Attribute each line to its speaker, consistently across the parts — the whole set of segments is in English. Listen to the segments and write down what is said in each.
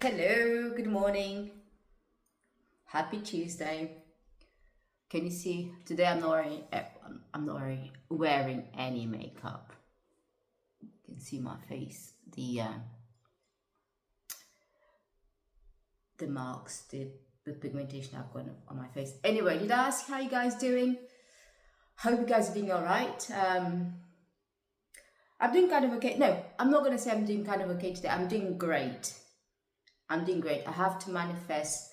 Speaker 1: Hello, good morning. Happy Tuesday. Can you see today I'm not wearing any makeup. You can see my face, the marks, the pigmentation I've got on my face. Anyway, did I ask how you guys doing? Hope you guys are doing all right. I'm doing kind of okay. No, I'm not gonna say I'm doing kind of okay today. I'm doing great. I have to manifest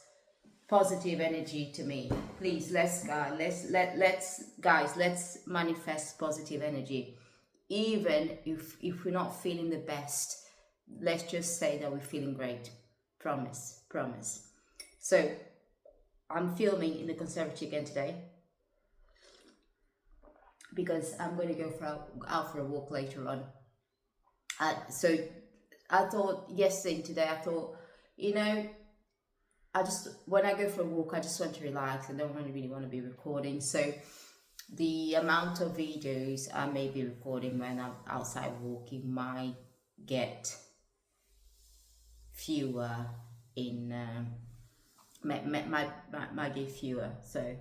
Speaker 1: positive energy to me. Please, let's manifest positive energy. Even if we're not feeling the best, let's just say that we're feeling great. Promise. So I'm filming in the conservatory again today because I'm going to go out for a walk later on. So I thought yesterday and today, I thought, when I go for a walk, I just want to relax. I don't really want to be recording. So the amount of videos I may be recording when I'm outside walking might get fewer might get fewer. So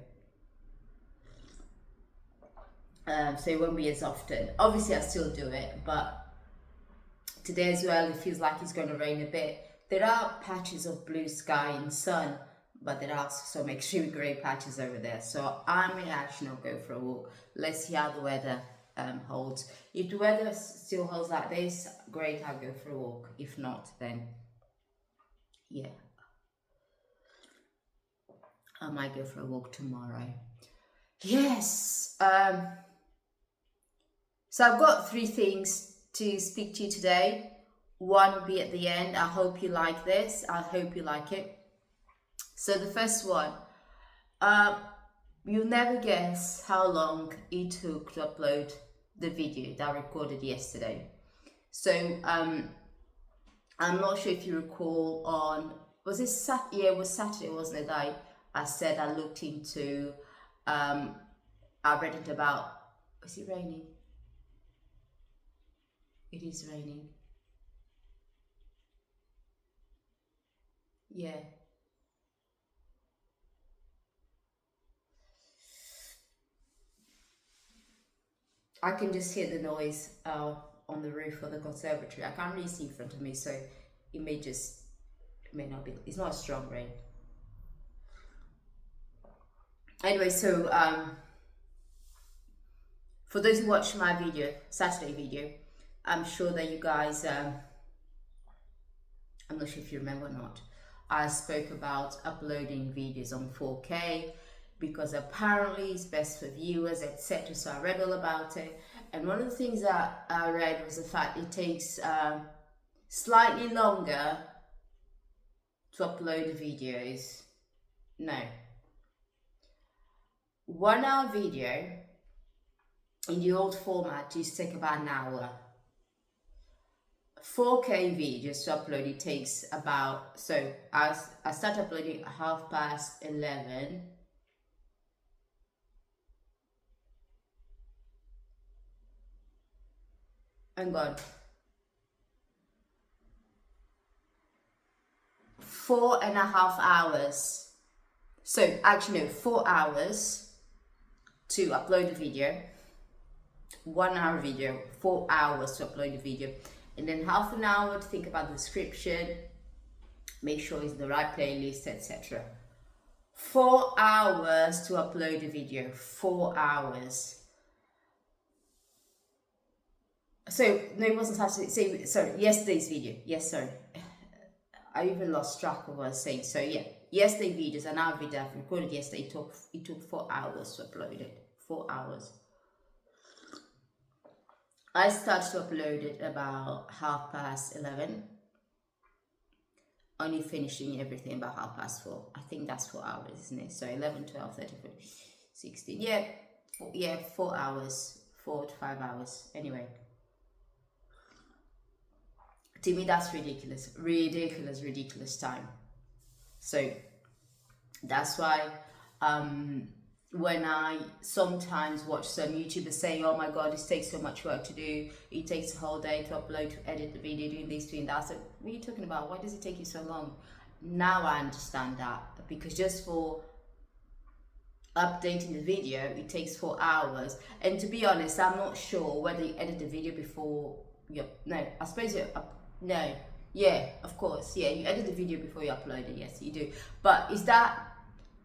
Speaker 1: it won't be as often. Obviously, I still do it, but today as well, it feels like it's going to rain a bit. There are patches of blue sky and sun, but there are also some extreme grey patches over there. So I may actually not go for a walk. Let's see how the weather holds. If the weather still holds like this, great, I'll go for a walk. If not, then yeah, I might go for a walk tomorrow. Yes. So I've got 3 things to speak to you today. One will be at the end. I hope you like this. I hope you like it. So the first one, you'll never guess how long it took to upload the video that I recorded yesterday. So I'm not sure if you recall was it Saturday? Yeah, it was Saturday, wasn't it? I said I looked into, I read it about, is it raining? It is raining. Yeah. I can just hear the noise on the roof of the conservatory. I can't really see in front of me, so it may not be, it's not a strong rain. Anyway, so for those who watched my Saturday video, I'm sure that you guys, I'm not sure if you remember or not, I spoke about uploading videos on 4K because apparently it's best for viewers, etc. So I read all about it, and one of the things that I read was the fact it takes slightly longer to upload the videos. No, 1 hour video in the old format used to take about an hour. 4K videos to upload, it takes about, so I start uploading at 11:30. Hang on. 4.5 hours. So actually no, 4 hours to upload the video. 1 hour video, 4 hours to upload the video. And then half an hour to think about the description, make sure it's the right playlist, etc. 4 hours to upload a video, 4 hours. So, no, it wasn't Saturday, sorry, yesterday's video, yes, sorry. I even lost track of what I was saying. So yeah, yesterday videos, an hour video I've recorded yesterday, it took 4 hours to upload it, 4 hours. I started to upload it about 11:30, only finishing everything about 4:30. I think that's 4 hours, isn't it? So 11, 12, 13, 14, 16. Yeah, 4 hours, 4 to 5 hours. Anyway, to me that's ridiculous time. So that's why when I sometimes watch some YouTubers saying, oh my god, this takes so much work to do, it takes a whole day to upload, to edit the video, doing this, doing that. So what are you talking about? Why does it take you so long? Now I understand that, because just for updating the video it takes 4 hours. And to be honest, I'm not sure whether you edit the video before you, no, I suppose you no, yeah, of course, yeah, you edit the video before you upload it, yes you do. But is that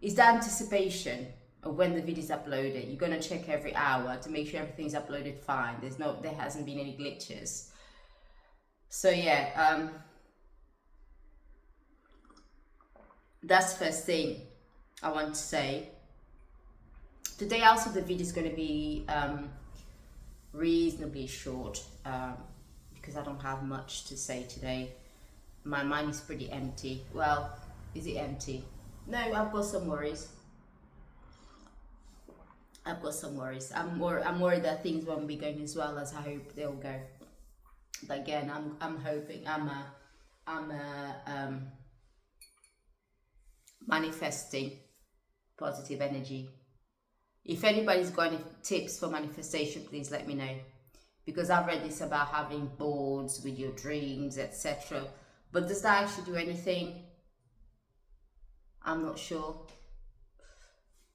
Speaker 1: anticipation of when the video is uploaded? You're going to check every hour to make sure everything's uploaded fine, there hasn't been any glitches. So yeah, that's the first thing I want to say. Today also the video is going to be reasonably short, because I don't have much to say today. My mind is pretty empty. Well, is it empty? No, I've got some worries. I'm worried that things won't be going as well as I hope they'll go. But again, I'm hoping, I'm manifesting positive energy. If anybody's got any tips for manifestation, please let me know, because I've read this about having boards with your dreams, etc. But does that actually do anything? I'm not sure.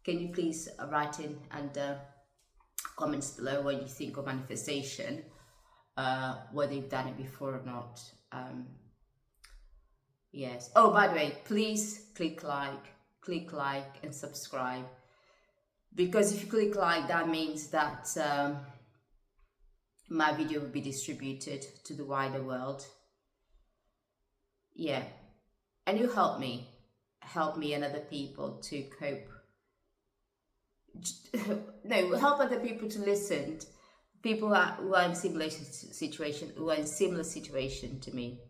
Speaker 1: Can you please write in and comments below what you think of manifestation, whether you've done it before or not. Yes. Oh, by the way, please click like and subscribe, because if you click like, that means that my video will be distributed to the wider world. Yeah, and you help me and other people to cope. No, help other people to listen. People who are in similar situation to me.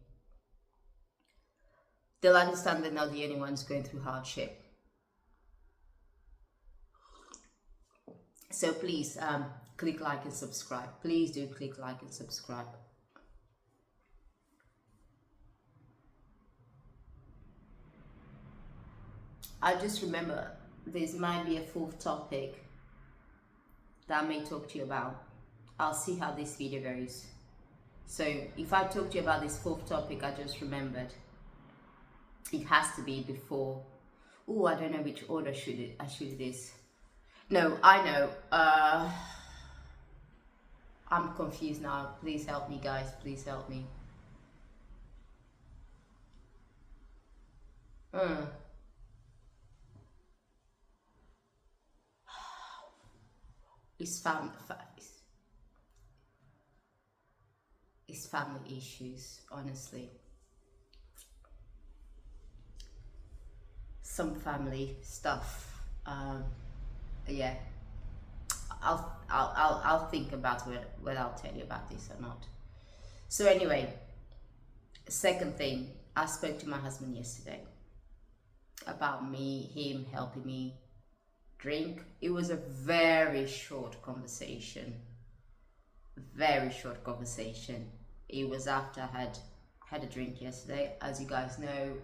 Speaker 1: They'll understand they're not the only ones going through hardship. So please click like and subscribe. Please do click like and subscribe. I just remember this might be a fourth topic that I may talk to you about. I'll see how this video goes. So if I talk to you about this fourth topic, I just remembered it has to be before. Oh, I don't know which order I should this. No, I know. I'm confused now. Please help me, guys. Please help me. It's family issues, honestly. Some family stuff. Yeah, I'll think about whether I'll tell you about this or not. So anyway, second thing, I spoke to my husband yesterday about him helping me drink. It was a very short conversation. It was after I had a drink yesterday. As you guys know,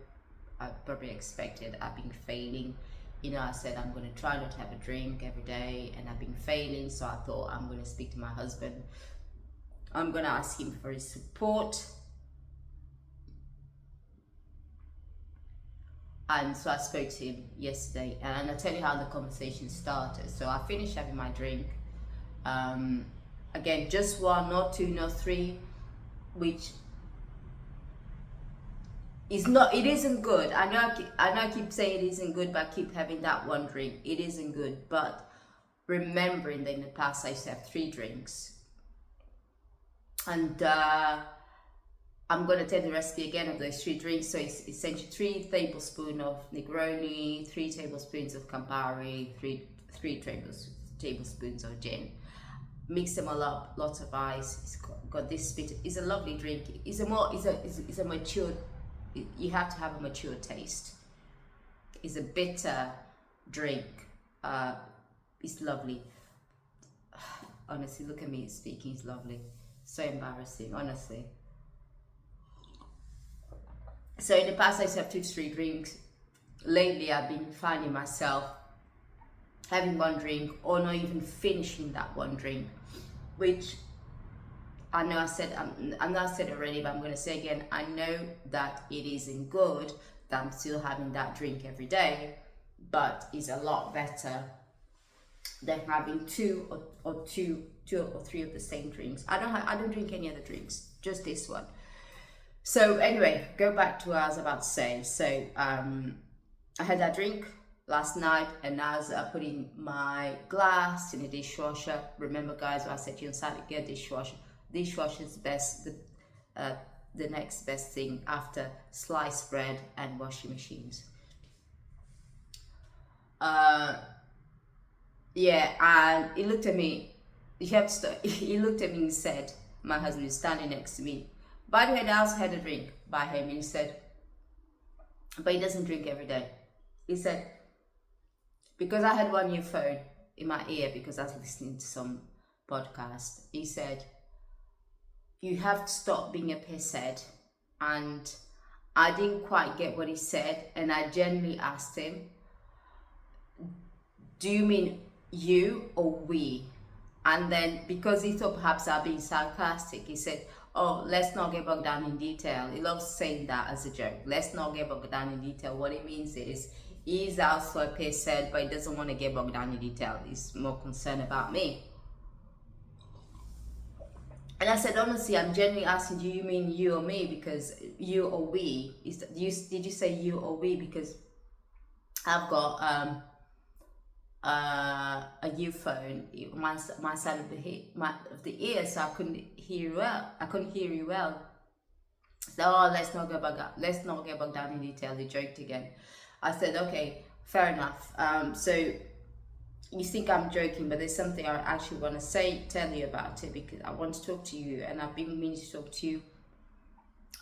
Speaker 1: I probably expected, I've been failing. You know, I said I'm going to try not to have a drink every day, and I've been failing, so I thought I'm going to speak to my husband. I'm going to ask him for his support. And so I spoke to him yesterday, and I'll tell you how the conversation started. So I finished having my drink. Again, just one, not two, not three, which is not, it isn't good. I know I keep saying it isn't good, but I keep having that one drink. It isn't good, but remembering that in the past I used to have 3 drinks. And I'm going to tell the recipe again of those 3 drinks. So it's essentially 3 tablespoons of Negroni, 3 tablespoons of Campari, 3 tablespoons of gin. Mix them all up, lots of ice. It's got this bit. It's a lovely drink. It's a mature. You have to have a mature taste. It's a bitter drink. It's lovely. Honestly, look at me speaking. It's lovely. So embarrassing, honestly. So in the past I used to have 2 to 3 drinks. Lately I've been finding myself having one drink or not even finishing that one drink, which I know I said already, but I'm going to say again, I know that it isn't good that I'm still having that drink every day, but it's a lot better than having two or three of the same drinks. I don't drink any other drinks, just this one. So anyway, go back to what I was about to say. So I had that drink last night, and now I put in my glass in the dishwasher. Remember, guys, what I said to you on Saturday, get a dishwasher. Dishwasher is best, the next best thing after sliced bread and washing machines. Yeah, and he looked at me. He looked at me and said, my husband is standing next to me. By the way, I also had a drink by him, and he said, but he doesn't drink every day. He said, because I had one earphone in my ear because I was listening to some podcast. He said, you have to stop being a pisshead. And I didn't quite get what he said, and I genuinely asked him, do you mean you or we? And then, because he thought perhaps I was being sarcastic, he said, oh, let's not get bogged down in detail. He loves saying that as a joke. Let's not get bogged down in detail. What it means is, he's also a pisshead, but he doesn't want to get bogged down in detail. He's more concerned about me. And I said, honestly, I'm genuinely asking, do you mean you or me? Because you or we, did you say you or we? Because I've got a earphone, my side of the ear, so I couldn't hear you well. So let's not get bogged down in detail. He joked again. I said, okay, fair enough. So you think I'm joking, but there's something I actually want to tell you about it, because I want to talk to you, and I've been meaning to talk to you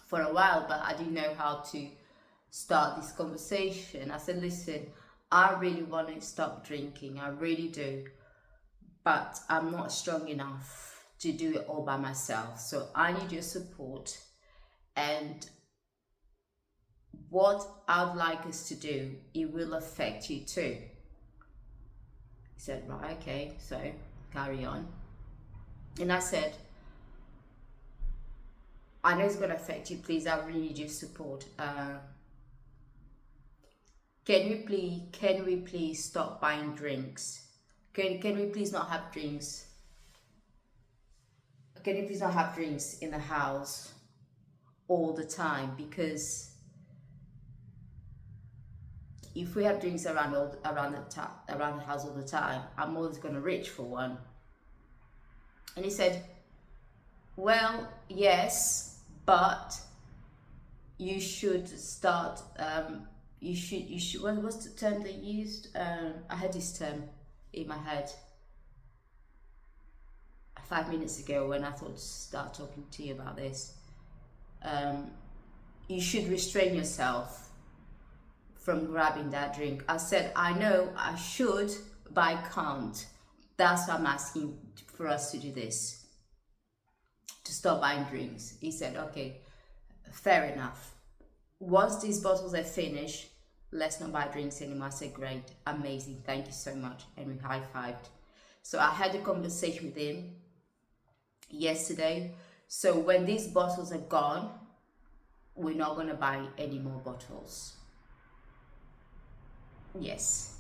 Speaker 1: for a while, but I didn't know how to start this conversation. I said, listen, I really want to stop drinking, I really do, but I'm not strong enough to do it all by myself, so I need your support. And what I'd like us to do, it will affect you too. He said, right, okay, so carry on. And I said, I know it's going to affect you, please, I really need your support. Can we please stop buying drinks? Can we please not have drinks? Can you please not have drinks in the house all the time? Because if we have drinks around the house all the time, I'm always going to reach for one. And he said, well, yes, but you should start, you should, what was the term they used? I had this term in my head 5 minutes ago when I thought to start talking to you about this. You should restrain yourself from grabbing that drink. I said, I know I should, but I can't. That's why I'm asking for us to do this, to stop buying drinks. He said, okay, fair enough. Once these bottles are finished, let's not buy drinks anymore. I said, great, amazing, thank you so much. And we high-fived. So I had a conversation with him yesterday. So when these bottles are gone, we're not going to buy any more bottles. Yes.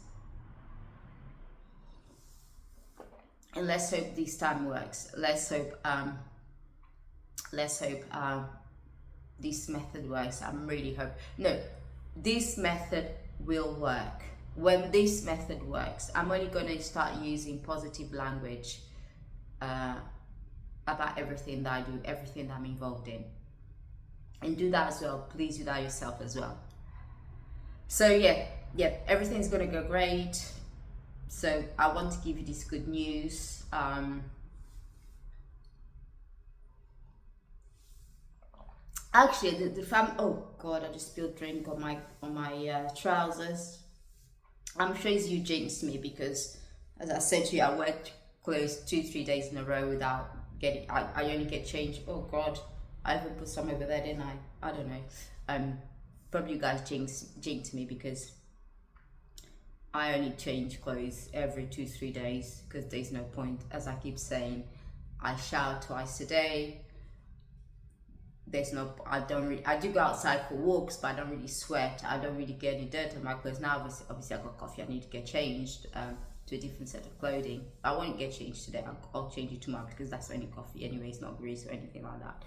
Speaker 1: And let's hope this time works. Let's hope this method works. I'm really hoping. No, this method will work. When this method works, I'm only going to start using positive language about everything that I do, everything that I'm involved in. And do that as well. Please do that yourself as well. So yeah, everything's going to go great. So I want to give you this good news. Actually, the family. Oh God, I just spilled drink on my trousers. I'm sure you jinxed me because, as I said to you, I worked close 2-3 days in a row without getting. I only get changed. Oh God, I even put some over there, didn't I? I don't know. Probably you guys jinxed me because I only change clothes every 2-3 days because there's no point. As I keep saying, I shower twice a day. There's no, I do go outside for walks, but I don't really sweat. I don't really get any dirt on my clothes. Now obviously I got coffee, I need to get changed to a different set of clothing. I won't get changed today, I'll change it tomorrow because that's only coffee anyway, it's not grease or anything like that.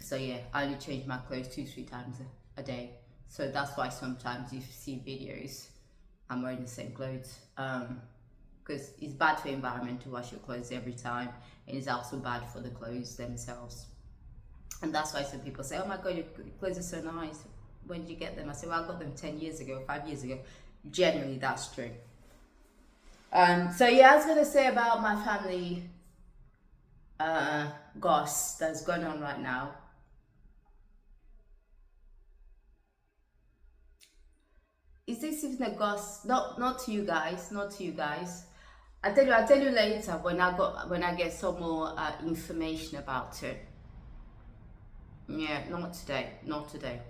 Speaker 1: So yeah, I only change my clothes 2-3 times a day. So that's why sometimes you see videos, I'm wearing the same clothes. Because it's bad for the environment to wash your clothes every time, and it's also bad for the clothes themselves. And that's why some people say, oh my god, your clothes are so nice, when did you get them? I say, well, I got them 10 years ago, 5 years ago. Generally, that's true. So yeah, I was gonna say about my family goss that's going on right now. Is this even a goss? Not to you guys, not to you guys. I'll tell you later when I get some more information about it. Yeah, not today,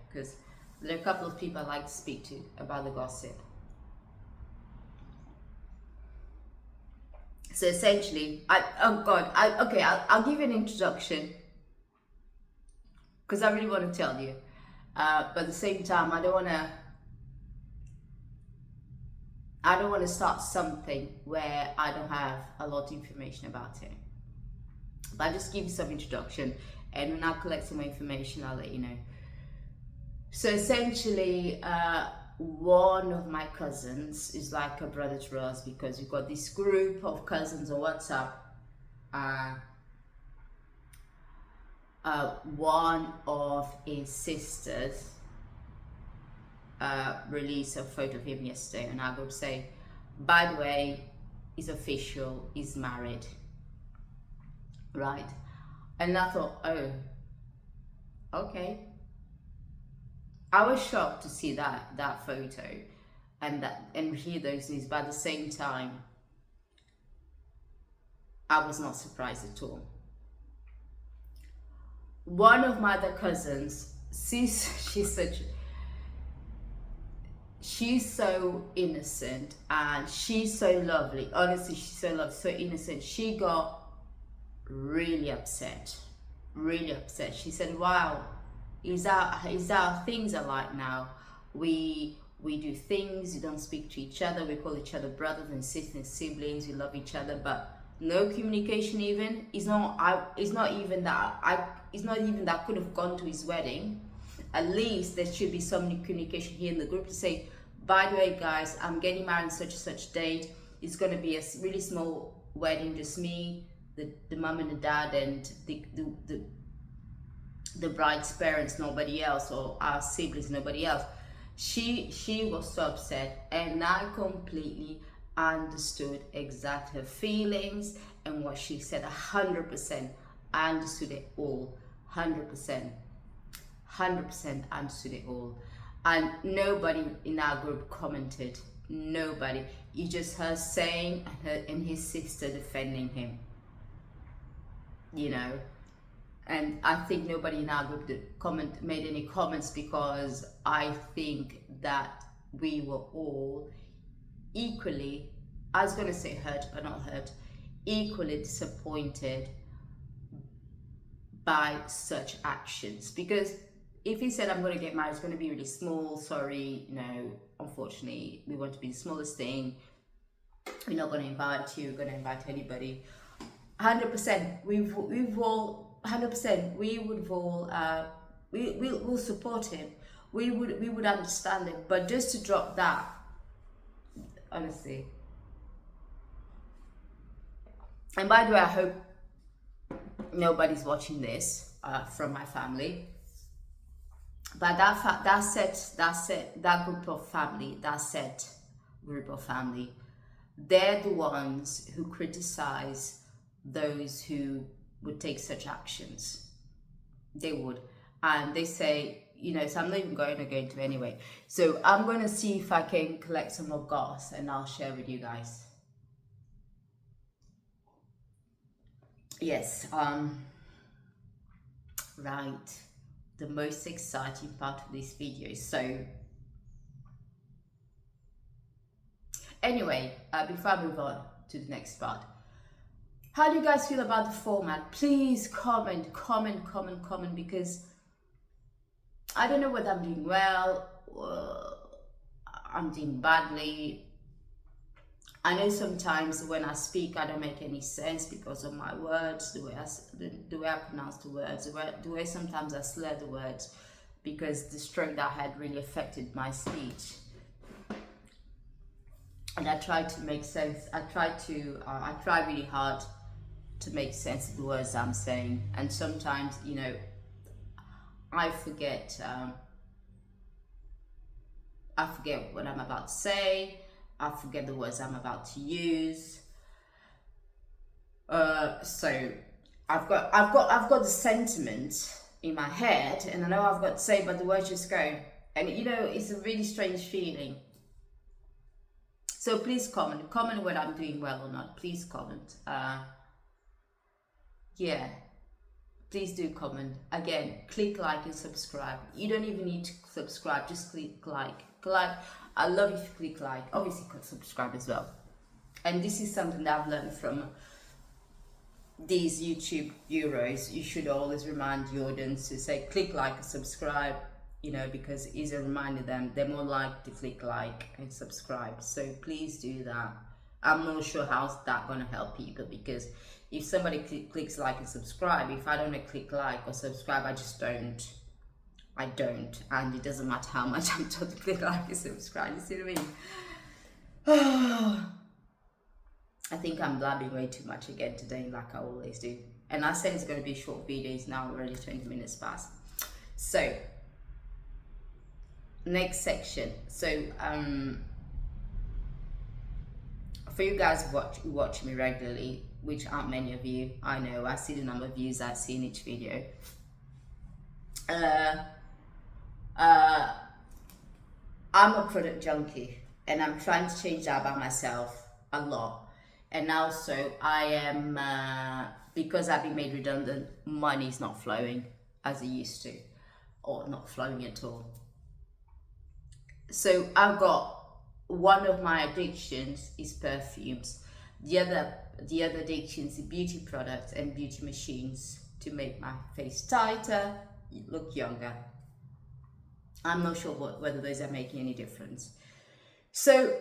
Speaker 1: because there are a couple of people I like to speak to about the gossip. So essentially, I'll give you an introduction because I really want to tell you, but at the same time, I don't want to start something where I don't have a lot of information about it. But I'll just give you some introduction, and when I collect some more information, I'll let you know. So essentially, one of my cousins is like a brother to us because we've got this group of cousins on WhatsApp. One of his sisters released a photo of him yesterday, and I would say, by the way, it's official, he's married, right? And I thought, oh, okay. I was shocked to see that photo and hear those news, but at the same time, I was not surprised at all. One of my other cousins, she's so innocent and she's so lovely. Honestly, she's so lovely, so innocent. She got really upset. She said, wow, is that things are like now? We do things, we don't speak to each other, we call each other brothers and sisters and siblings, we love each other, but no communication even. It's not even that I could have gone to his wedding. At least there should be some communication here in the group to say, by the way guys, I'm getting married on such and such date. It's going to be a really small wedding, just me, the mum and the dad, and the bride's parents, nobody else, or our siblings, nobody else. She was so upset, and I completely understood exactly her feelings and what she said. 100%. I understood it all. 100% understood it all. And nobody in our group commented. Nobody. You just her saying and his sister defending him. You know. And I think nobody in our group made any comments, because I think that we were all equally, I was going to say hurt, but not hurt, equally disappointed by such actions. Because if he said, I'm going to get married, it's going to be really small, sorry, unfortunately, we want to be the smallest thing, we're not going to invite you, we're going to invite anybody. 100%, we've all 100%, we would all we'll support him, we would understand it, but just to drop that, honestly. And by the way, I hope nobody's watching this from my family, but that group of family, they're the ones who criticize those who would take such actions. They would, and they say, so I'm not even going to go into it anyway. So I'm going to see if I can collect some more goss and I'll share with you guys. Yes, right, the most exciting part of this video. So Anyway, before I move on to the next part, how do you guys feel about the format? Please comment, because I don't know whether I'm doing well, I'm doing badly. I know sometimes when I speak, I don't make any sense because of my words, the way I pronounce the words, the way sometimes I slur the words, because the stroke that I had really affected my speech. And I try to make sense. I try really hard to make sense of the words I'm saying. And sometimes, you know, I forget what I'm about to say. I forget the words I'm about to use. So I've got the sentiment in my head, and I know I've got to say, but the words just go. And you know, it's a really strange feeling. So please comment whether I'm doing well or not. Please comment. Yeah, please do comment. Again, click like and subscribe. You don't even need to subscribe, just click like. I love if you click like. Obviously, you could subscribe as well. And this is something that I've learned from these YouTube gurus. You should always remind your audience to say click like and subscribe, you know, because it's a reminder them they're more likely to click like and subscribe. So please do that. I'm not sure how's that going to help people, because if somebody clicks like and subscribe, if I don't click like or subscribe, I just don't. I don't, and it doesn't matter how much I'm told to click like and subscribe. You see what I mean? I think I'm blabbing way too much again today, like I always do. And I said it's going to be short videos. Now already 20 minutes past. So next section. So for you guys who watch me regularly, which aren't many of you, I know, I see the number of views I see in each video. I'm a product junkie, and I'm trying to change that about myself a lot. And also I am, because I've been made redundant, money's not flowing as it used to, or not flowing at all. So I've got, one of my addictions is perfumes. The other addictions is beauty products and beauty machines to make my face tighter, look younger. I'm not sure whether those are making any difference. So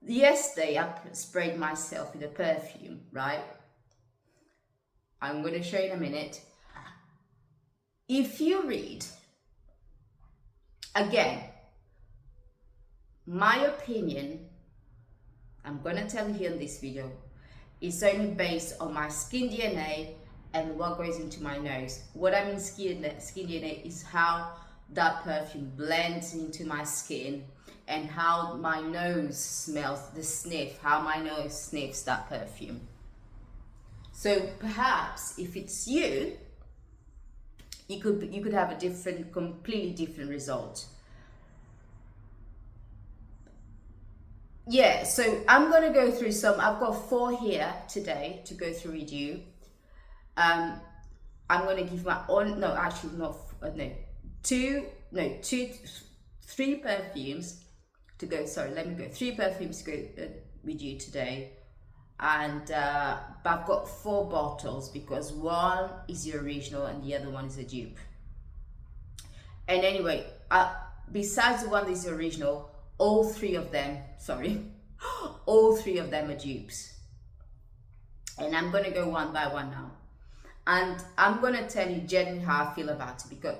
Speaker 1: yesterday I sprayed myself with a perfume, right? I'm going to show you in a minute. If you read, again, my opinion, I'm going to tell you here in this video, is only based on my skin DNA and what goes into my nose. What I mean skin DNA is how that perfume blends into my skin and how my nose smells, how my nose sniffs that perfume. So perhaps if it's you, you could have a completely different result. Yeah, so I'm going to go through some. I've got 4 here today to go through with you. I'm going to give my own, no, actually not, three perfumes to go, let me go, 3 perfumes to go with you today. And, but I've got 4 bottles because one is the original and the other one is a dupe. And anyway, besides the one that is the original, all 3 of them are dupes. And I'm going to go one by one now. And I'm going to tell you genuinely how I feel about it, because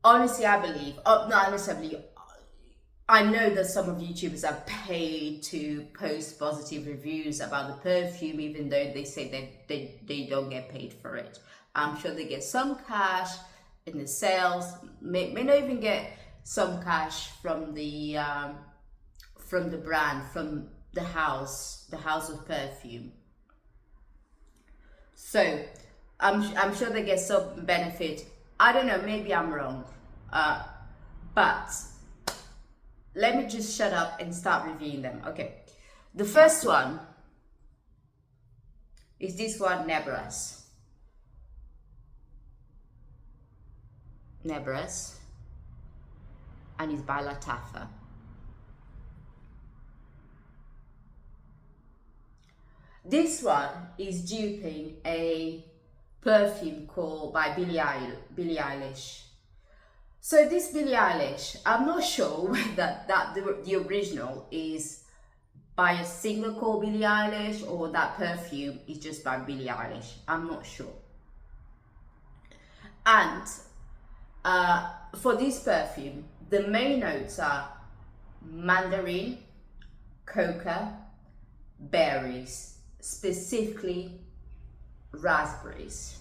Speaker 1: honestly, I know that some of YouTubers are paid to post positive reviews about the perfume, even though they say that they don't get paid for it. I'm sure they get some cash in the sales, may not even get some cash from the brand, from the house of perfume. So I'm sure they get some benefit. I don't know, maybe I'm wrong, but let me just shut up and start reviewing them. Okay, the first one is this one, Nebras, and it's by Latafa. This one is duping a perfume called by Billie Eilish. So this Billie Eilish, I'm not sure whether the original is by a singer called Billie Eilish or that perfume is just by Billie Eilish. I'm not sure. And for this perfume, the main notes are mandarin, coca, berries, specifically raspberries.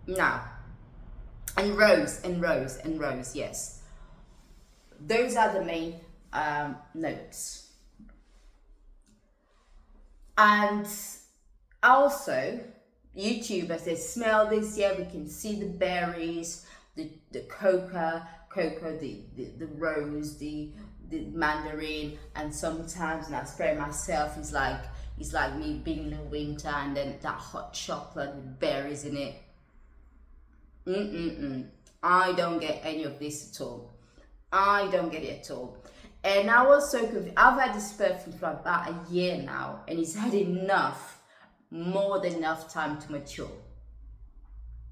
Speaker 1: Now, and rose, yes. Those are the main notes. And also, YouTubers, they smell this, yeah, we can see the berries, the coca, the rose, the mandarin, and sometimes when I spray myself, it's like me being in the winter and then that hot chocolate with berries in it. I don't get any of this at all. I don't get it at all. And I was so confused. I've had this perfume for about a year now, and it's had more than enough time to mature.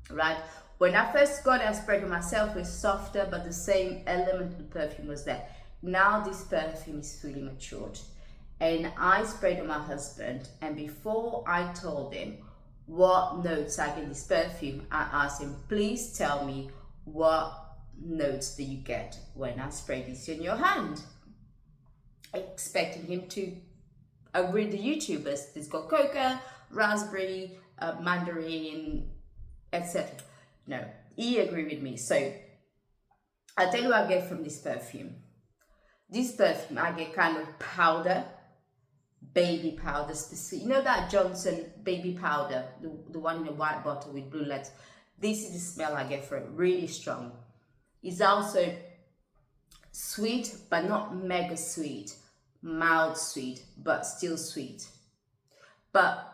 Speaker 1: Right? When I first got it, I sprayed it myself, it was softer, but the same element of the perfume was there. Now this perfume is fully matured. And I sprayed on my husband, and before I told him what notes I get in this perfume, I asked him, please tell me what notes do you get when I spray this in your hand? Expecting him to agree with the YouTubers. It's got coca, raspberry, mandarin, etc. No, he agreed with me. So I'll tell you what I get from this perfume. This perfume, I get kind of powder, baby powder specific. You know that Johnson baby powder, the one in a white bottle with blue legs. This is the smell I get for it, really strong. It's also sweet, but not mega sweet. Mild sweet, but still sweet. But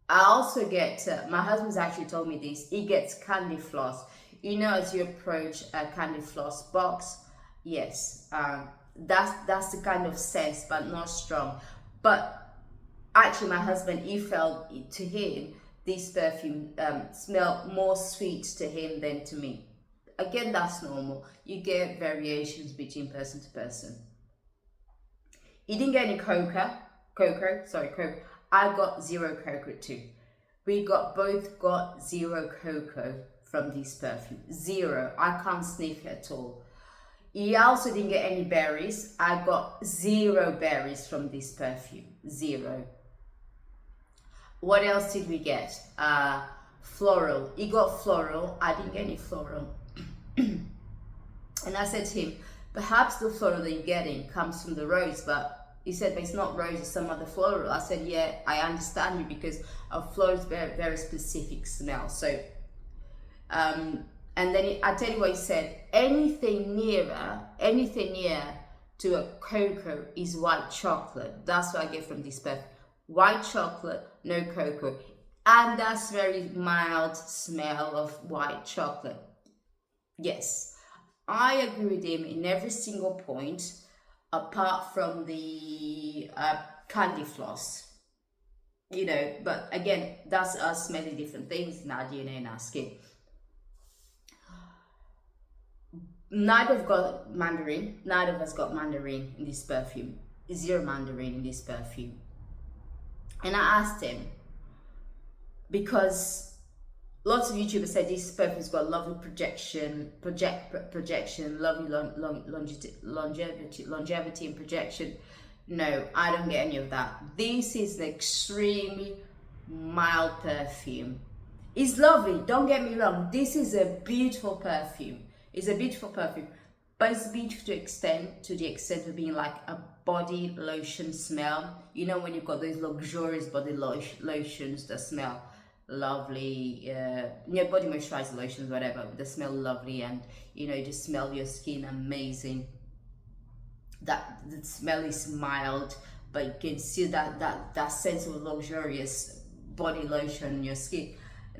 Speaker 1: I also get, my husband's actually told me this, he gets candy floss. You know, as you approach a candy floss box, yes, that's the kind of sense, but not strong. But actually my husband, he felt, to him, this perfume smelled more sweet to him than to me. Again, that's normal. You get variations between person to person. He didn't get any coca. I got zero cocoa too. We both got zero cocoa from this perfume. Zero. I can't sniff at all. He also didn't get any berries. I got zero berries from this perfume. Zero. What else did we get? Floral. He got floral. I didn't get any floral. And I said to him, perhaps the floral that you're getting comes from the rose, but he said, but it's not rose, it's some other floral. I said, yeah, I understand you, because a floral is very, very specific smell. So, and then I tell you what he said, anything near to a cocoa is white chocolate. That's what I get from this perfume. White chocolate, no cocoa. And that's very mild smell of white chocolate. Yes, I agree with him in every single point, apart from the candy floss, you know, but again, that's us smelling different things in our DNA and our skin. Neither of us got mandarin in this perfume. Zero mandarin in this perfume. And I asked him, because lots of YouTubers said this perfume's got lovely projection, lovely longevity and projection. No, I don't get any of that. This is an extremely mild perfume. It's lovely, don't get me wrong. This is a beautiful perfume. It's a beautiful perfume, but it's beautiful to the extent of being like a body lotion smell. You know, when you've got those luxurious body lotions that smell lovely, body moisturizer lotions, whatever, they smell lovely, and you know, you just smell your skin amazing. That the smell is mild, but you can see that sense of luxurious body lotion in your skin.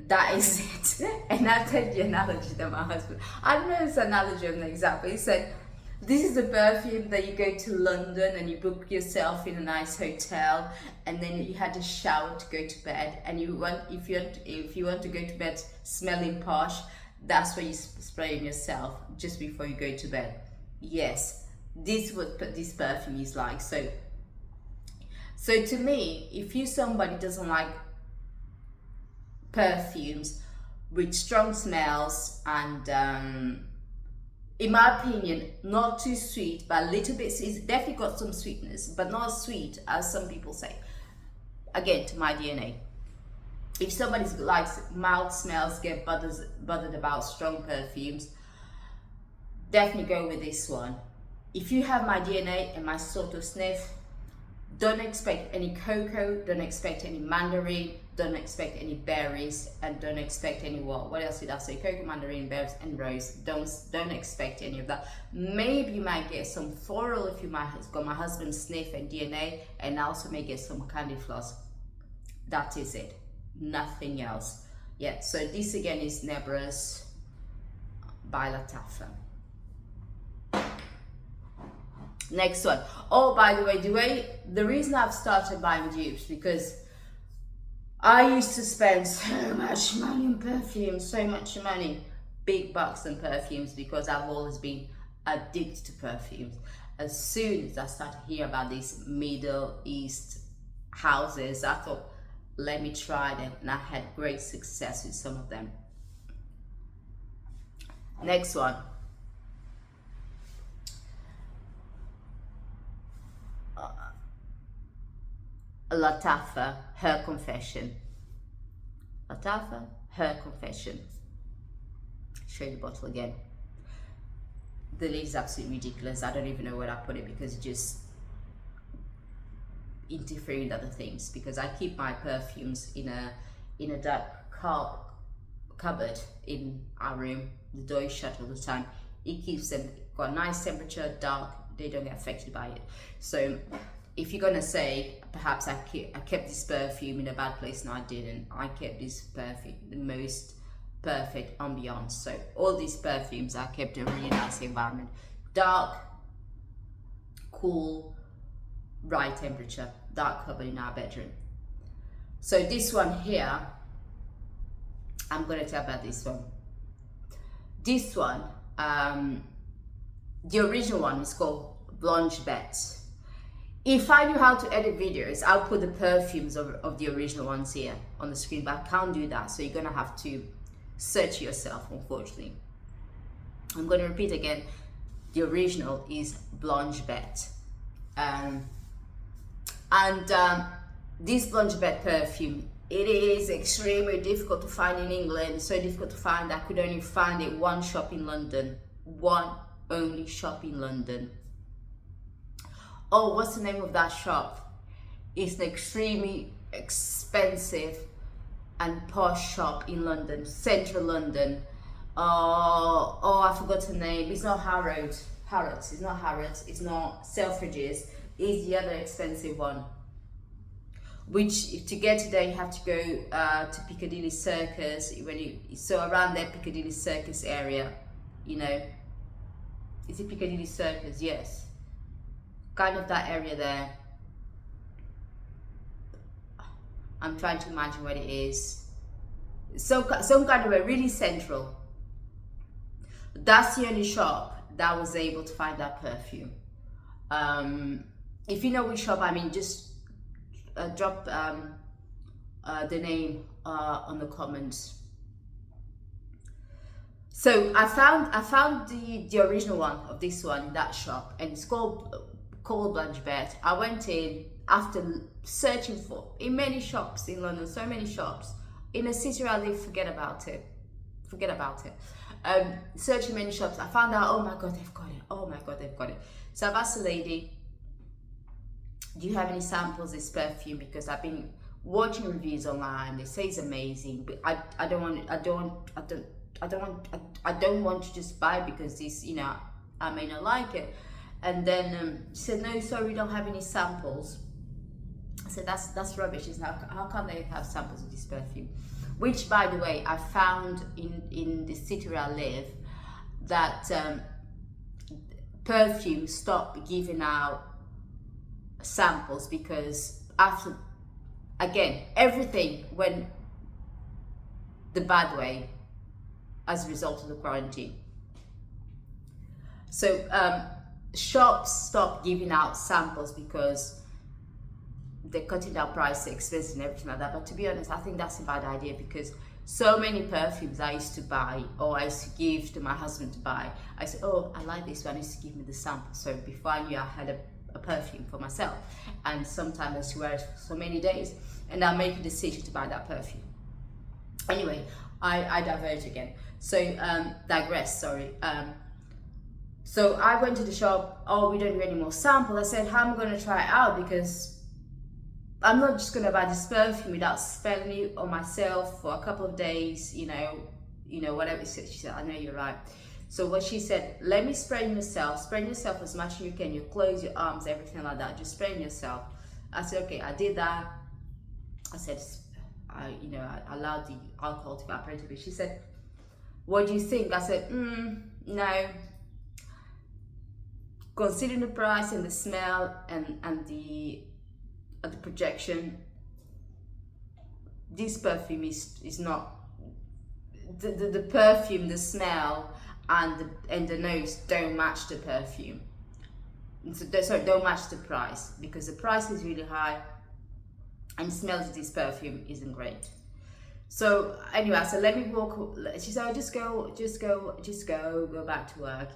Speaker 1: That is it. And I take the analogy that my husband, I don't know if it's an analogy or an example, he said, This is the perfume that you go to London and you book yourself in a nice hotel, and then you had a shower to go to bed, and if you want to go to bed smelling posh, that's what you spray on yourself just before you go to bed. Yes, this is what this perfume is like. So to me, if you somebody doesn't like perfumes with strong smells and in my opinion, not too sweet, but a little bit, it's definitely got some sweetness, but not as sweet as some people say. Again, to my DNA. If somebody likes mild smells, get bothered about strong perfumes, definitely go with this one. If you have my DNA and my sort of sniff, don't expect any cocoa, don't expect any mandarin, don't expect any berries, and don't expect any what else did I say? Cocoa, mandarin, berries, and rose. Don't expect any of that. Maybe you might get some floral if you might have got my husband's sniff and DNA, and also may get some candy floss. That is it. Nothing else. Yeah, so this again is Nebra's by Lattafa. Next one. Oh, by the way, the reason I've started buying dupes, because I used to spend so much money on perfumes, so much money, big bucks on perfumes, because I've always been addicted to perfumes. As soon as I started hearing about these Middle East houses, I thought, let me try them, and I had great success with some of them. Next one. Lattafa, Her Confession. Lattafa, Her Confession. Show you the bottle again. The lid is absolutely ridiculous. I don't even know where I put it because it just interfering with other things, because I keep my perfumes in a dark cupboard in our room. The door is shut all the time. It keeps them got a nice temperature, dark, they don't get affected by it. So if you're gonna say perhaps I kept this perfume in a bad place, no, I didn't. I kept this perfume the most perfect ambiance. So all these perfumes I kept in a really nice environment, dark, cool, right temperature, dark cupboard in our bedroom. So this one here, I'm gonna tell about this one. This one, the original one is called Blanche Bette. If I knew how to edit videos, I'll put the perfumes of the original ones here on the screen, but I can't do that, so you're gonna have to search yourself, unfortunately. I'm gonna repeat again, the original is Blanche Bette. This Blanche Bette perfume, it is extremely difficult to find in England, so difficult to find, I could only find it one shop in London, one only shop in London. Oh, what's the name of that shop? It's an extremely expensive and posh shop in London, central London. Oh, I forgot the name. It's not Harrods. It's not Harrods. It's not Selfridges. It's the other expensive one. Which to get there you have to go to Piccadilly Circus. So around that Piccadilly Circus area, you know. Is it Piccadilly Circus? Yes. Kind of that area there. I'm trying to imagine what it is. Some kind of a really central. That's the only shop that was able to find that perfume. If you know which shop I mean, just drop the name on the comments. So I found the original one of this one in that shop, and it's called Blanche Bette. I went in after searching for in many shops in London, so many shops. In a city I live, forget about it. Searching many shops, I found out, oh my god, they've got it. Oh my god, they've got it. So I've asked the lady, do you have any samples of this perfume? Because I've been watching reviews online. They say it's amazing, but I don't want to just buy it because this, you know, I may not like it. And then she said, no, sorry, we don't have any samples. I said, that's rubbish. She said, how can they have samples of this perfume? Which, by the way, I found in the city where I live, that Perfume stopped giving out samples because after, again, everything went the bad way as a result of the quarantine. So shops stopped giving out samples because they're cutting down price, expenses and everything like that. But to be honest, I think that's a bad idea, because so many perfumes I used to buy, or I used to give to my husband to buy, I said, oh, I like this one, I used to give me the sample. So before I knew, I had a perfume for myself, and sometimes I used to wear it for so many days, and I make a decision to buy that perfume. Anyway, I diverge again. So digress, sorry. So I went to the shop, oh, we don't do any more samples. I said, how am I going to try it out? Because I'm not just going to buy this perfume without smelling it on myself for a couple of days, you know, whatever. She said, I know you're right. So what she said, let me spray on yourself as much as you can, your clothes, your arms, everything like that, just spray on yourself. I said, okay, I did that. I said, I allowed the alcohol to evaporate a bit. She said, what do you think? I said, no. Considering the price and the smell and the projection, this perfume is not the perfume, the smell and the nose don't match the perfume. So don't match the price, because the price is really high and the smell of this perfume isn't great. So anyway, I said, let me walk. She said, oh, go back to work,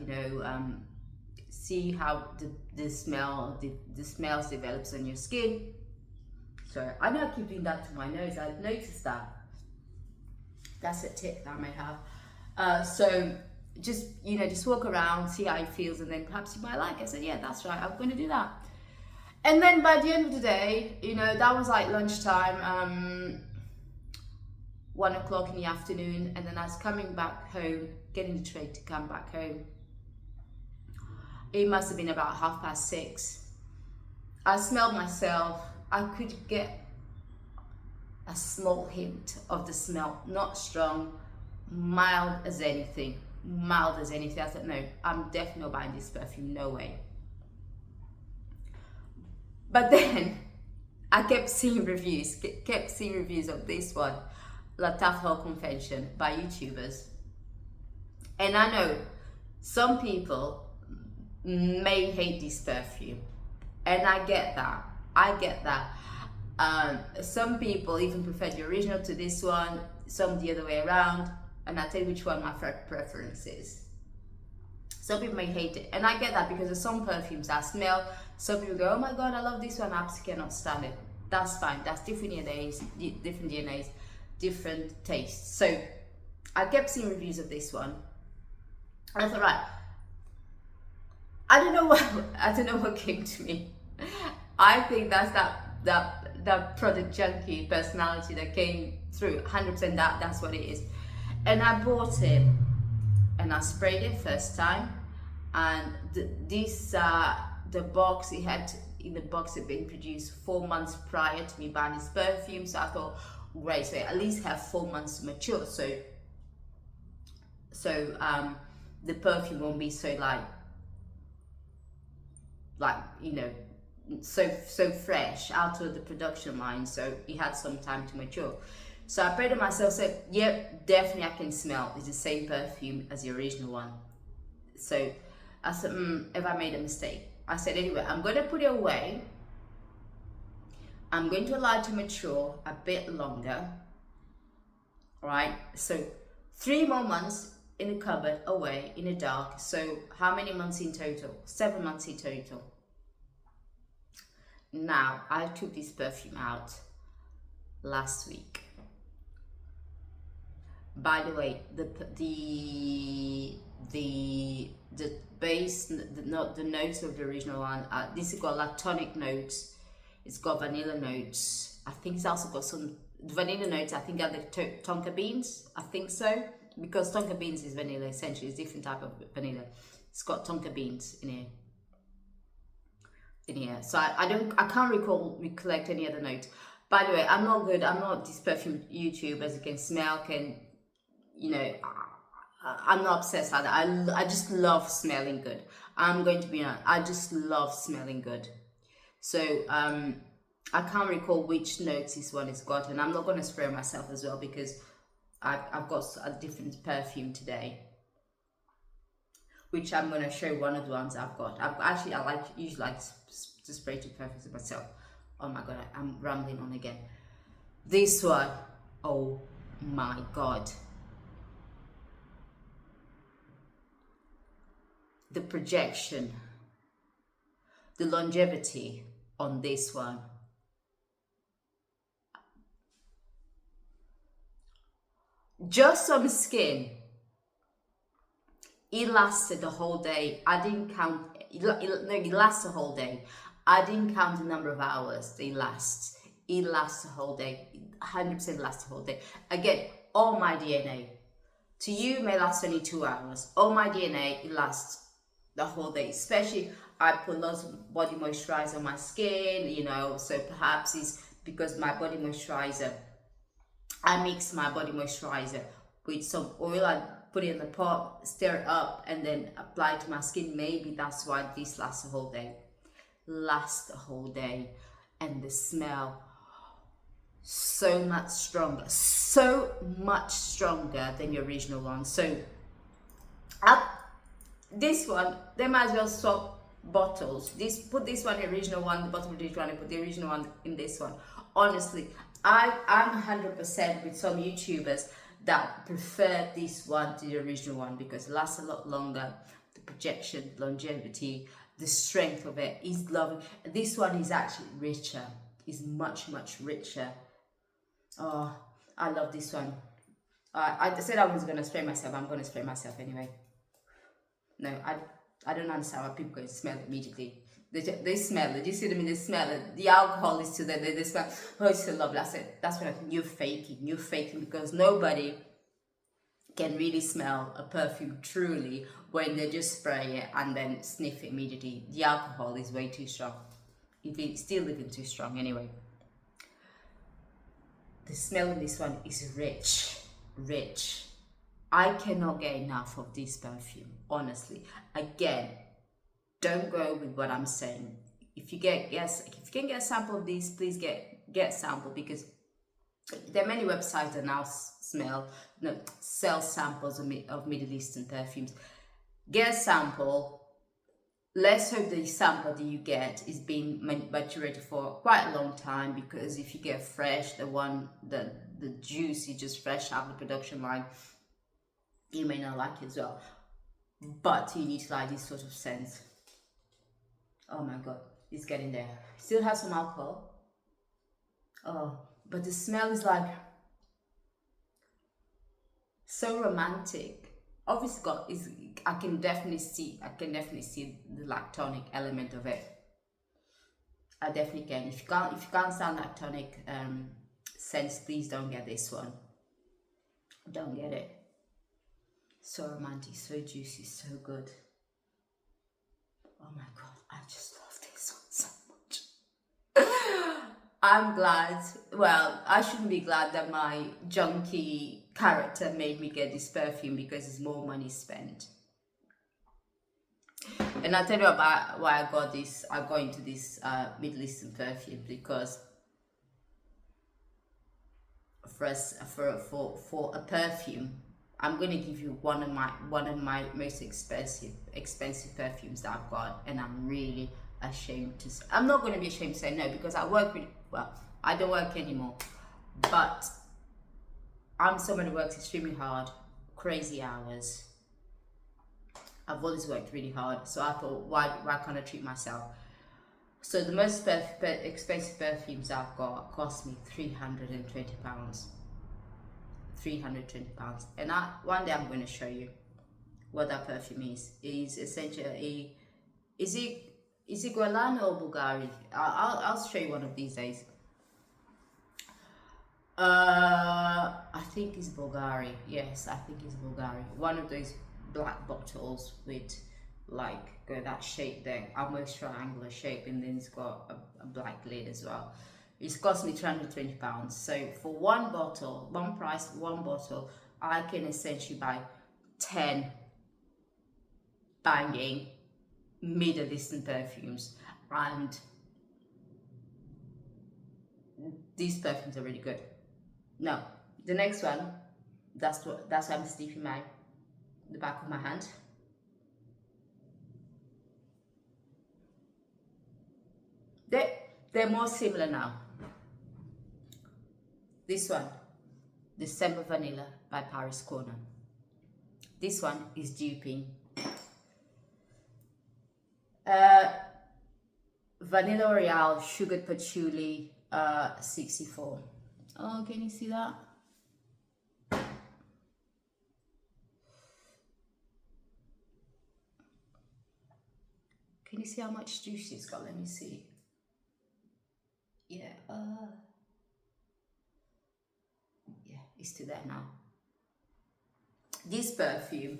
Speaker 1: see how the smells develops on your skin. So I know I keep doing that to my nose. I've noticed that. That's a tip that I may have. So just walk around, see how it feels, and then perhaps you might like it. I said, yeah, that's right, I'm going to do that. And then by the end of the day, that was like lunchtime, 1 o'clock in the afternoon, and then I was coming back home, getting the train to come back home. It must have been about 6:30. I smelled myself. I could get a small hint of the smell, not strong, mild as anything. I said, no, I'm definitely not buying this perfume, no way. But then I kept seeing reviews of this one, La Tafel Convention, by YouTubers. And I know some people may hate this perfume, and I get that. Some people even prefer the original to this one, some the other way around, and I'll tell you which one my preference is. Some people may hate it, and I get that, because there's some perfumes I smell, some people go, oh my god, I love this one, I absolutely cannot stand it. That's fine, that's different DNAs, different tastes. So I kept seeing reviews of this one, and I thought, right, I don't know what came to me. I think that's that product junkie personality that came through. 100% that's what it is. And I bought it and I sprayed it first time, and the box it had had been produced 4 months prior to me buying this perfume. So I thought, great, so I at least have 4 months to mature. So the perfume won't be so so fresh out of the production line, so it had some time to mature. So I prayed to myself, said, yep, definitely I can smell it's the same perfume as the original one. So I said, have I made a mistake? I said, anyway, I'm going to put it away. I'm going to allow it to mature a bit longer. All right, so 3 more months in the cupboard, away in the dark. So how many months in total? 7 months in total. Now I took this perfume out last week. By the way, the base, the notes of the original one, this has got lactonic notes, it's got vanilla notes, I think it's also got some vanilla notes, I think are the tonka beans, I think so, because tonka beans is vanilla, essentially it's a different type of vanilla. It's got tonka beans in here. So I can't recollect any other notes. By the way, I'm not this perfume YouTube, as you can smell, I'm not obsessed like that. I just love smelling good. I'm going to be honest. I just love smelling good. So I can't recall which notes this one has got, and I'm not going to spray myself as well because I've got a different perfume today, which I'm going to show one of the ones I've got. I usually like to spray two perfumes myself. Oh my god, I'm rambling on again. This one, oh my god. The projection, the longevity on this one. Just on skin, it lasted the whole day. I didn't count, it lasts the whole day. I didn't count the number of hours they last. It lasts the whole day. 100% lasts the whole day. Again, all my DNA. To you, it may last only 2 hours. All my DNA, it lasts the whole day. Especially, I put lots of body moisturizer on my skin, you know, so perhaps it's because my body moisturizer, I mix my body moisturizer with some oil. I put it in the pot, stir it up, and then apply it to my skin. Maybe that's why this lasts the whole day. Lasts the whole day. And the smell, so much stronger than the original one. So this one, they might as well swap bottles. Put this one in the original one, the bottom of this one, and put the original one in this one. Honestly, I'm 100% with some YouTubers that prefer this one to the original one because it lasts a lot longer. The projection, longevity, the strength of it is lovely. This one is actually richer, is much richer. Oh, I love this one. I said I was going to spray myself. I'm going to spray myself anyway. No, I don't understand why people go and smell it immediately. They smell it. You see them in the smell it. The alcohol is still there. They smell, oh, it's so lovely. I said, that's what I think. You're faking because nobody can really smell a perfume truly when they just spray it and then sniff it immediately. The alcohol is way too strong. It's still even too strong anyway. The smell of this one is rich. I cannot get enough of this perfume, honestly. Again, don't go with what I'm saying. If you can get a sample of this, please get a sample because there are many websites that now sell samples of Middle Eastern perfumes. Get a sample. Let's hope the sample that you get is being maturated for quite a long time, because if you get fresh, the juice is just fresh out of the production line, you may not like it as well. But you need to like this sort of scent. Oh my god, it's getting there. Still has some alcohol. Oh, but the smell is like so romantic. Obviously, I can definitely see the lactonic element of it. I definitely can. If you can't stand lactonic scents, please don't get this one. Don't get it. So romantic, so juicy, so good. Oh my god, I just love this one so much. I'm glad, well, I shouldn't be glad that my junkie character made me get this perfume, because it's more money spent. And I'll tell you about why I got into this Middle Eastern perfume, because for a perfume, I'm gonna give you one of my most expensive perfumes that I've got, and I'm really ashamed to say. I'm not gonna be ashamed to say no, because I don't work anymore, but I'm someone who works extremely hard, crazy hours. I've always worked really hard, so I thought, why can't I treat myself? So the most expensive perfumes I've got cost me £320. £320, and one day I'm going to show you what that perfume is. It's essentially is it Guerlain or Bulgari? I'll show you one of these days. I think it's Bulgari. Yes, I think it's Bulgari. One of those black bottles with that shape there, almost triangular shape, and then it's got a black lid as well. It's cost me £320. So for one bottle, I can essentially buy 10 banging Middle Eastern perfumes, and these perfumes are really good. Now, the next one, that's why I'm sniffing the back of my hand. They're more similar now. This one, December Vanilla by Paris Corner. This one is duping Vanilla Royale Sugared Patchouli 64. Oh, can you see that? Can you see how much juice it's got? Let me see. Yeah, yeah, it's still there now. This perfume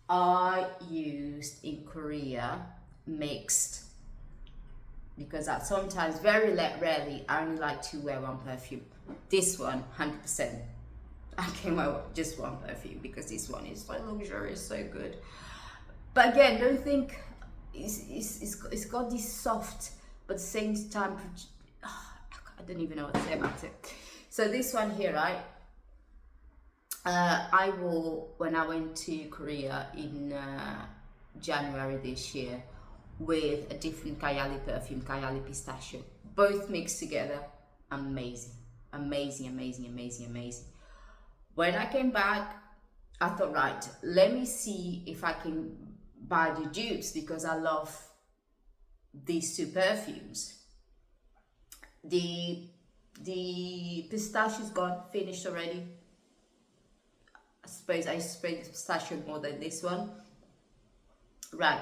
Speaker 1: I used in Korea, mixed, because at sometimes, very rarely, I only like to wear one perfume. This one, 100%, I can wear just one perfume because this one is so luxurious, so good. But again, don't think it's got this soft, but at the same time, I don't even know what to say about it. So this one here, right? I wore when I went to Korea in January this year with a different Kayali perfume, Kayali Pistachio. Both mixed together, amazing, amazing, amazing, amazing, amazing. When I came back, I thought, right, let me see if I can buy the dupes because I love these two perfumes. The pistachio's gone, finished already. I suppose I sprayed the pistachio more than this one. Right,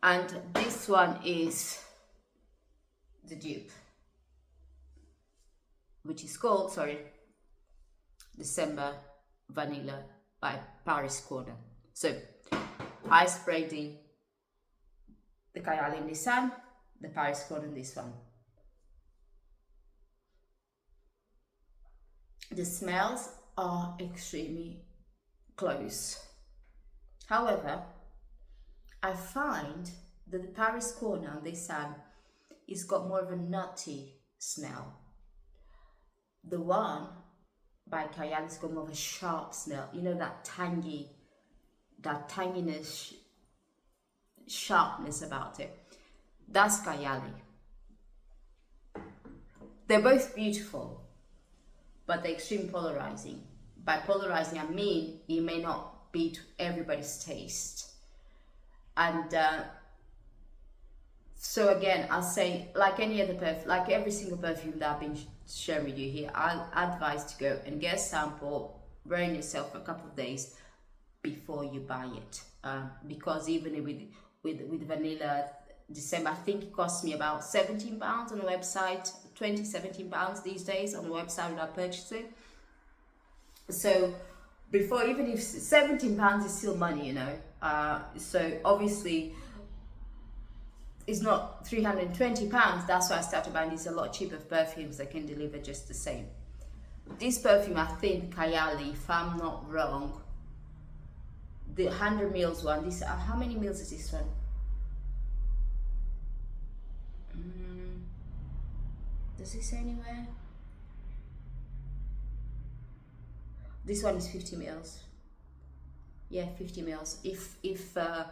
Speaker 1: and this one is the dupe, which is called, December Vanilla by Paris Corner. So I sprayed the Kayali in this one, the Paris Corner in this one. The smells are extremely close. However, I find that the Paris Corner on this one is got more of a nutty smell. The one by Kayali's got more of a sharp smell. You know, that tanginess, sharpness about it. That's Kayali. They're both beautiful, but they're extremely polarizing. By polarizing, I mean it may not be to everybody's taste. And so again, I'll say, like any other perfume, like every single perfume that I've been sharing with you here, I'll advise to go and get a sample, wear it yourself for a couple of days before you buy it. Because even with vanilla December, I think it cost me about £17 on the website, £17 these days on the website when I purchased it. So before, even if £17 is still money, you know. So obviously it's not £320. That's why I started buying these a lot cheaper perfumes that can deliver just the same. This perfume, I think Kayali, if I'm not wrong, the 100 mils one. This how many mils is this one? Does it say anywhere? This one is 50 mils. Yeah, 50 mils. If I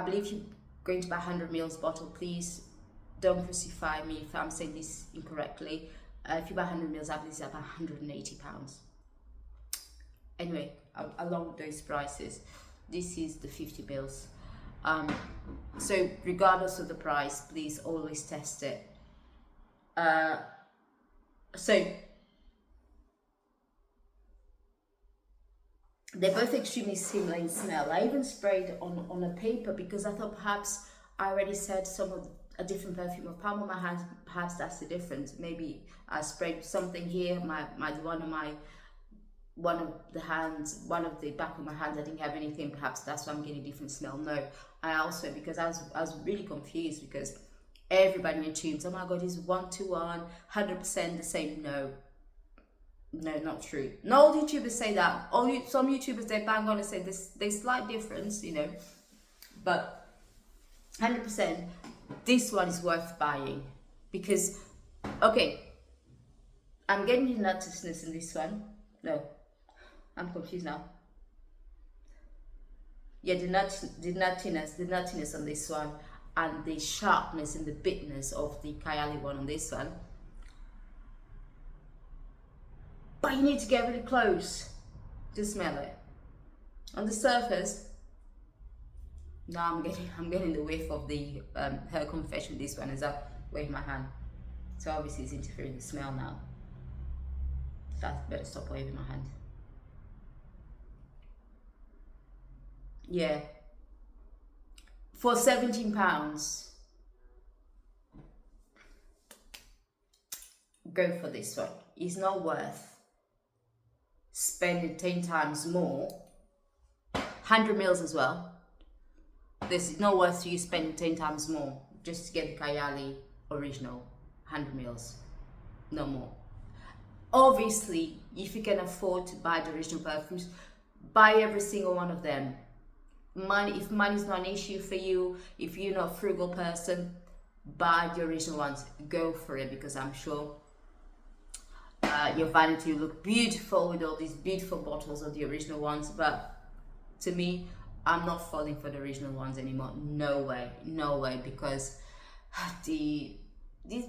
Speaker 1: believe you're going to buy 100 mils bottle, please don't crucify me if I'm saying this incorrectly. If you buy 100 mils, I believe it's about £180. Anyway, along those prices, this is the 50 mils. So regardless of the price, please always test it. So they're both extremely similar in smell. I even sprayed on a paper because I thought perhaps I already said some of a different perfume of palm on my hands. Perhaps that's the difference. Maybe I sprayed something here. One of the back of my hands, I didn't have anything. Perhaps that's why I'm getting a different smell. No, I also, because I was really confused because everybody assumes, oh my god, it's 1-to-1, 100% the same. No, No, not true. Not all YouTubers say that. Some YouTubers, they bang on and say this. There's slight difference, you know, but 100%, this one is worth buying because, okay, I'm getting the nuttiness in this one. No, I'm confused now. Yeah, the nuttiness on this one, and the sharpness and the bitterness of the Kayali one on this one. But you need to get really close to smell it. On the surface, now I'm getting the whiff of the her confession. This one is up waving my hand, so obviously it's interfering with the smell now. So I better stop waving my hand. Yeah, for £17, go for this one. It's not worth spending 10 times more. 100 mils as well. This is not worth you spending 10 times more just to get the Kayali original 100 mils. No more. Obviously, if you can afford to buy the original perfumes, buy every single one of them. If money is not an issue for you, if you're not a frugal person, buy the original ones. Go for it, because I'm sure your vanity will look beautiful with all these beautiful bottles of the original ones. But to me, I'm not falling for the original ones anymore. No way, because these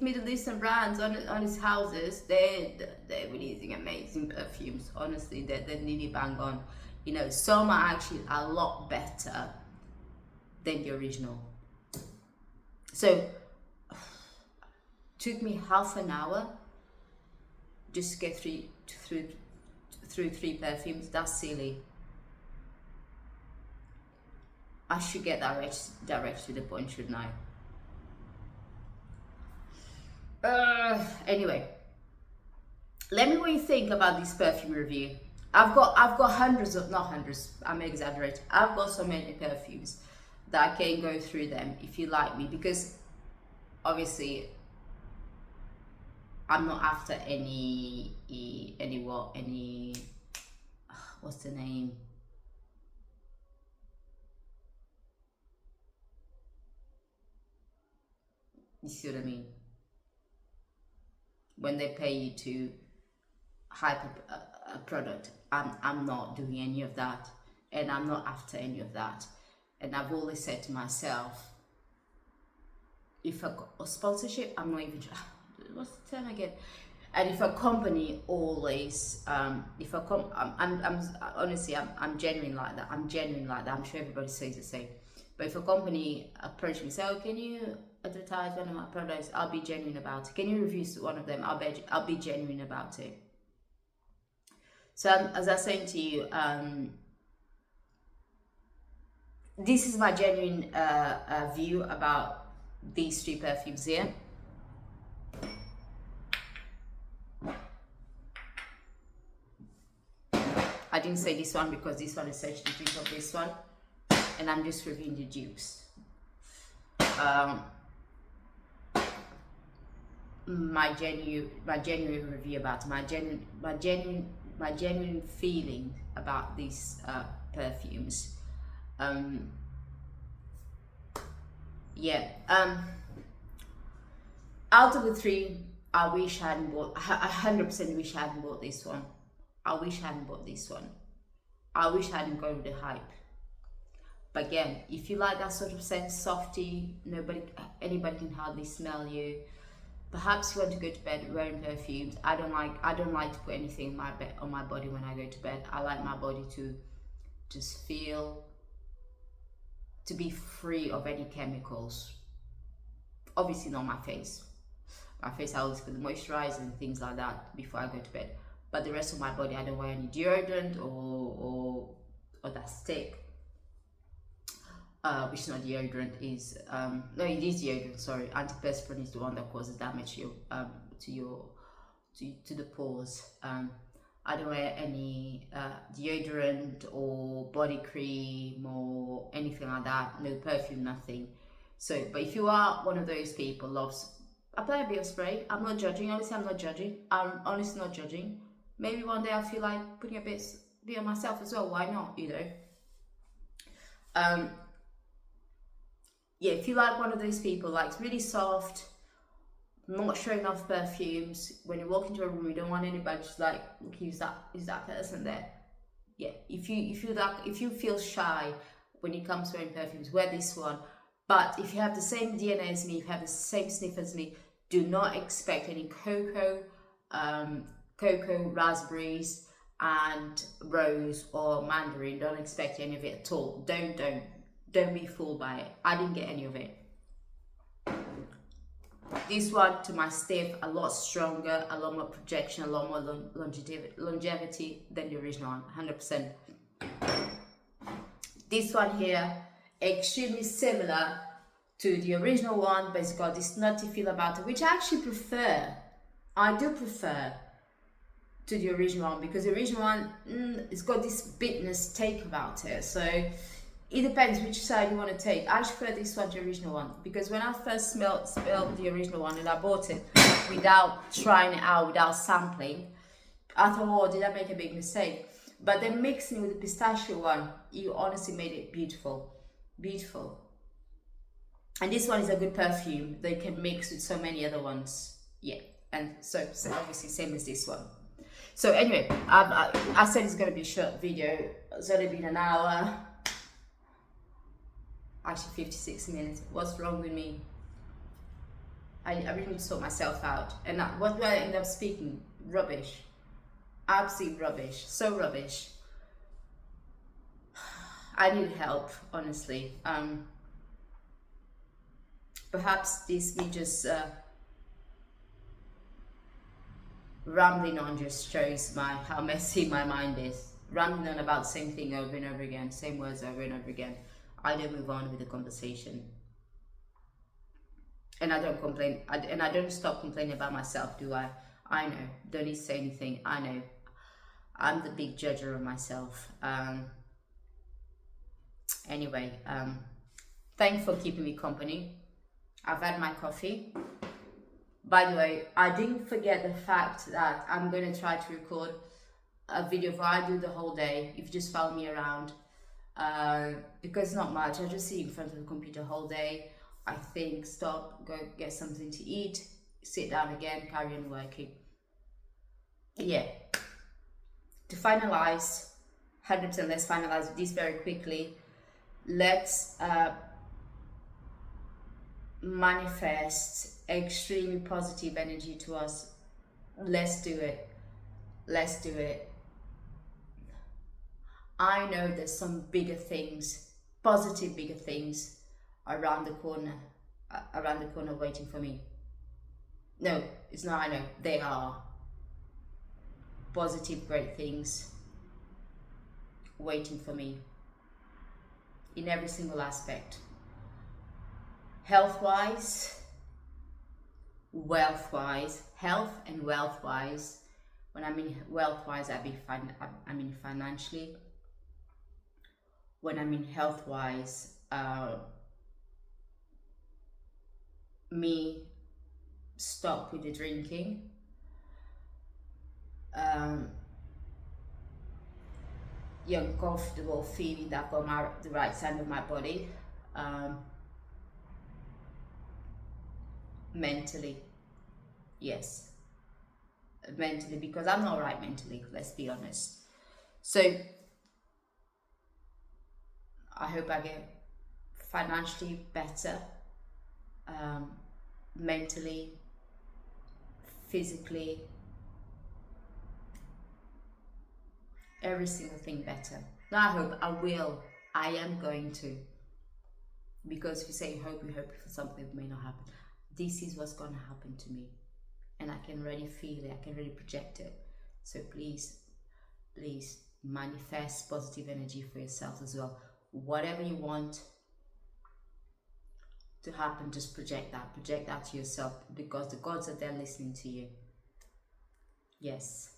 Speaker 1: Middle Eastern brands on these houses, they're releasing amazing perfumes. Honestly, they're really bang on. You know, some are actually a lot better than the original. So, took me half an hour just to get through 3 perfumes. That's silly. I should get direct to the point, shouldn't I? Anyway, let me know what you think about this perfume review. I've got not hundreds, I'm exaggerating. I've got so many perfumes that I can go through them if you like me, because obviously I'm not after what's the name? You see what I mean? When they pay you to hype a product, I'm not doing any of that, and I'm not after any of that. And I've always said to myself, if a sponsorship, I'm not even, what's the term again? And if a company always, I'm honestly, I'm genuine like that. I'm sure everybody says the same. But if a company approach me and say, oh, can you advertise one of my products? I'll be genuine about it. Can you review one of them? I'll be genuine about it. So as I was saying to you, this is my genuine view about these 3 perfumes here. I didn't say this one because this one is such the dupe of this one, and I'm just reviewing the dupes. My genuine review about my genuine feeling about these perfumes. Out of the 3, I wish I hadn't bought. 100% wish I hadn't bought this one. I wish I hadn't bought this one. I wish I hadn't gone with the hype. But again, if you like that sort of scent, softy, anybody can hardly smell you. Perhaps you want to go to bed wearing perfumes. I don't like to put anything on my body when I go to bed. I like my body to just feel, to be free of any chemicals. Obviously not my face. My face, I always put the moisturizer and things like that before I go to bed. But the rest of my body, I don't wear any deodorant or that stick. Which is not deodorant, is no, it is deodorant. Sorry, antiperspirant is the one that causes damage to the pores. I don't wear any deodorant or body cream or anything like that. No perfume, nothing. So, but if you are one of those people loves, apply a bit of spray. I'm not judging. Honestly, I'm not judging. I'm honestly not judging. Maybe one day I feel like putting a bit on myself as well. Why not? You know. Yeah, if you like one of those people, like it's really soft, not showing off perfumes. When you walk into a room, you don't want anybody just like, look, who's that person there? Yeah, if you feel shy when it comes to wearing perfumes, wear this one. But if you have the same DNA as me, if you have the same sniff as me, do not expect any cocoa, raspberries, and rose or mandarin. Don't expect any of it at all. Don't be fooled by it. I didn't get any of it. This one, to my stiff, a lot stronger, a lot more projection, a lot more longevity than the original one, 100%. This one here, extremely similar to the original one, but it's got this nutty feel about it, which I actually prefer. I do prefer to the original one, because the original one, it's got this bitterness take about it. So it depends which side you want to take. I prefer this one to the original one, because when I first smelled the original one and I bought it without trying it out, without sampling, I thought, oh, did I make a big mistake? But then mixing with the pistachio one, you honestly made it beautiful. Beautiful. And this one is a good perfume. They can mix with so many other ones. Yeah, and so obviously same as this one. So anyway, I said it's going to be a short video. It's only been an hour. Actually 56 minutes. What's wrong with me? I really need to sort myself out. And what do I end up speaking? Rubbish. Absolute rubbish. So rubbish. I need help, honestly. Perhaps this me just rambling on just shows how messy my mind is. Rambling on about the same thing over and over again, same words over and over again. I don't move on with the conversation. And I don't complain, and I don't stop complaining about myself, do I? I know, don't need to say anything, I know. I'm the big judger of myself. Anyway, thanks for keeping me company. I've had my coffee. By the way, I didn't forget the fact that I'm going to try to record a video where I do the whole day, if you just follow me around. Because it's not much, I just sit in front of the computer whole day. I think, stop, go get something to eat, sit down again, carry on working. Yeah. To finalize, 100%, let's finalize this very quickly. Let's manifest extremely positive energy to us. Let's do it. Let's do it. I know there's some bigger things, positive bigger things around the corner waiting for me. No, it's not, I know, they are positive, great things waiting for me in every single aspect. Health-wise, wealth-wise, health and wealth-wise. When I mean wealth-wise, I mean financially. When I mean health-wise, me stop with the drinking. The uncomfortable feeling that I've got the right side of my body. Mentally, yes, mentally, because I'm not right mentally, let's be honest. So I hope I get financially better, mentally, physically, every single thing better. Now I am going to, because if you say hope, you hope for something that may not happen. This is what's going to happen to me, and I can really feel it, I can really project it. So please manifest positive energy for yourself as well. Whatever you want to happen, just project that to yourself, because the gods are there listening to you. Yes.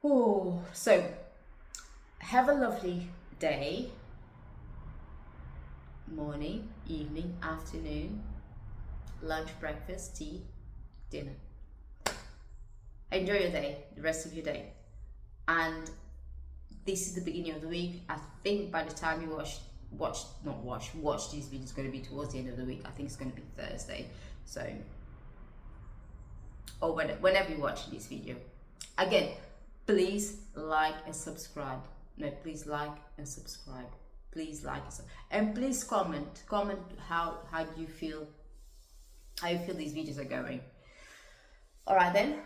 Speaker 1: Oh, so have a lovely day, morning, evening, afternoon, lunch, breakfast, tea, dinner. Enjoy your day, the rest of your day. And this is the beginning of the week. I think by the time you watch these videos, it's going to be towards the end of the week. I think it's going to be Thursday. So, or whenever you watch this video. Again, please like and subscribe. No, please like and subscribe. Please like and please comment how you feel these videos are going. All right then.